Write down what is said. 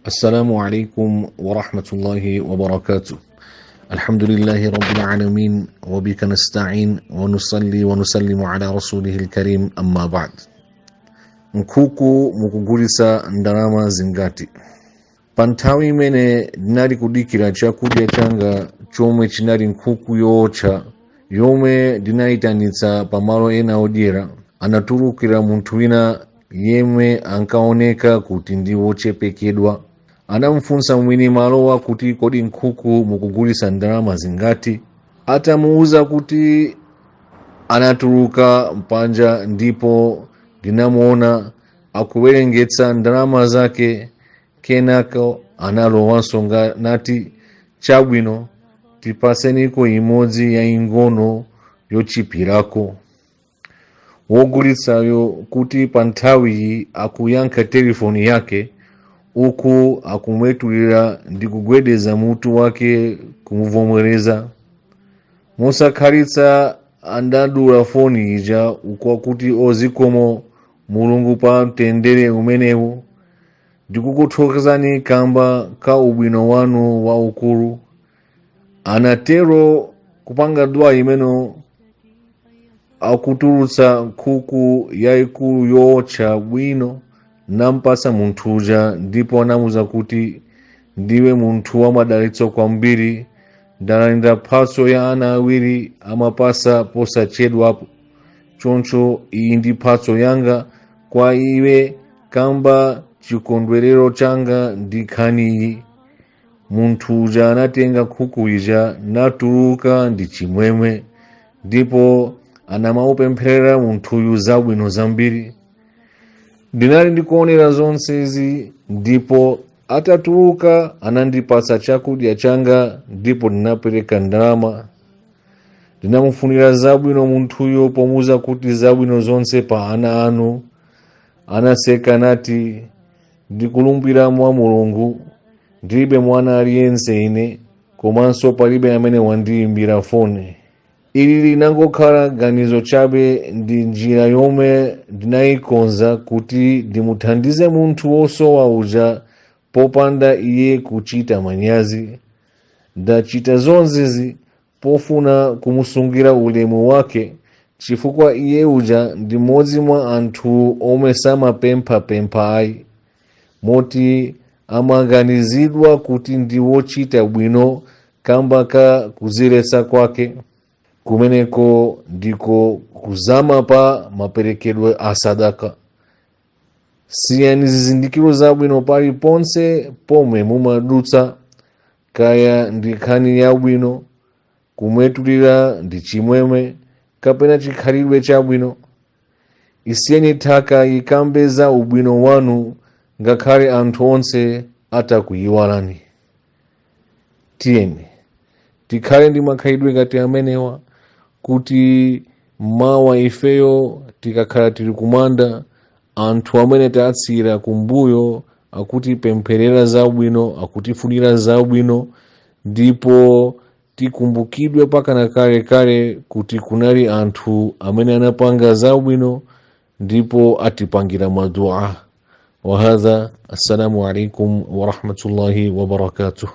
السلام عليكم ورحمة الله وبركاته. الحمد لله رب العالمين وبك نستعين ونصلي ونسلم على رسوله الكريم أما بعد. Nkuku mukugulisa ndalama zingati. Panthawi imene ndinali kudikira chakudya changa chomwe chinali nkhuku yootcha yomwe ndinayitanitsa pamalo ena odyera, anatulukira munthu wina yemwe ankaoneka kuti ndi wochepekedwa. Anamufunsa mwini malowa kuti kodi nkhuku mukugulisa ndalama zingati. Atamuuza kuti anatuluka mpanja, ndipo ndinamuona akuwerengetsa ndalama zake. Kenako analowanso nati, chabwino tipaseniko imodzi ya ingono yochipirako. Wogulitsayo kuti pa nthawiyi akuyankha telefoni yake, uku akumwetulira ndi kugwedeza mutu wake kumuvomereza. Mosakhalitsa andadula foni ija uko kuti ozikomo Mulungu pa mtendere umenewu. Ndikukuthokozani kamba ka ubwino wanu waukulu. Anatero kupanga dua imeno akutulutsa nkhuku yayikulu yootcha bwino nampasa munthu uja, ndipo anamuza kuti ndiwe munthu wa madalitso kwambiri, ndalandira mphatso ya ana awiri amapasa posachedwapo. Choncho iyi ndi mphatso yanga kwa iwe, kamba chikondwerero changa ndi nkhaniyi. Munthu uja anatenga nkhuku ija natuluka ndi chimwemwe, ndipo anamupempherera munthuyu zabwino zambiri. Ndinali ndikuonera zonsezi, ndipo atatuluka anandipatsa chakudya changa, ndipo ndinapereka ndalama. Ndinamufunira zabwino munthuyo pomuza kuti zabwino zonse pa ana anu. Anaseka nati, ndikulumbira mwa Mulungu ndilibe mwana aliyense ine, komanso palibe amene wandiyimbira foni. Ili linangokhala ganizo chabe, ndi njira yomwe ndinayikonza kuti ndimuthandize munthu wosowa uja popanda iye kuchita manyazi. Ndachita zonsezi pofuna kumusungira ulemu wake, chifukwa iye uja ndi mmodzi mwa anthu omwe samapempha ayi, moti amaganizidwa kuti ndi wochita bwino kamba ka kudziretsa kwake. Kumeneko ndiko kuzama pa maperekedwe a sadaka. Siyani zizindikiro zabwino paliponse pomwe mumadutsa, kaya ndi nkhani yabwino, kumwetulira ndi chimwemwe, kapena chikhalidwe chabwino. Isiyeni nthaka ikambe za ubwino wanu, ngakhale anthu onse atakuyiwalani. Tiyeni tikhale ndi makhalidwe ngati amenewa, kuti mawa ifeyo tikakhala tili kumanda, anthu amene tatsira kumbuyo akutipempherera zabwino, akutifunira zabwino, ndipo tikumbukidwe pakana kale kuti kunali anthu amene anapanga zabwino, ndipo atipangira madua. Wa hadha, assalamu alaikum wa rahmatullahi wa barakatuh.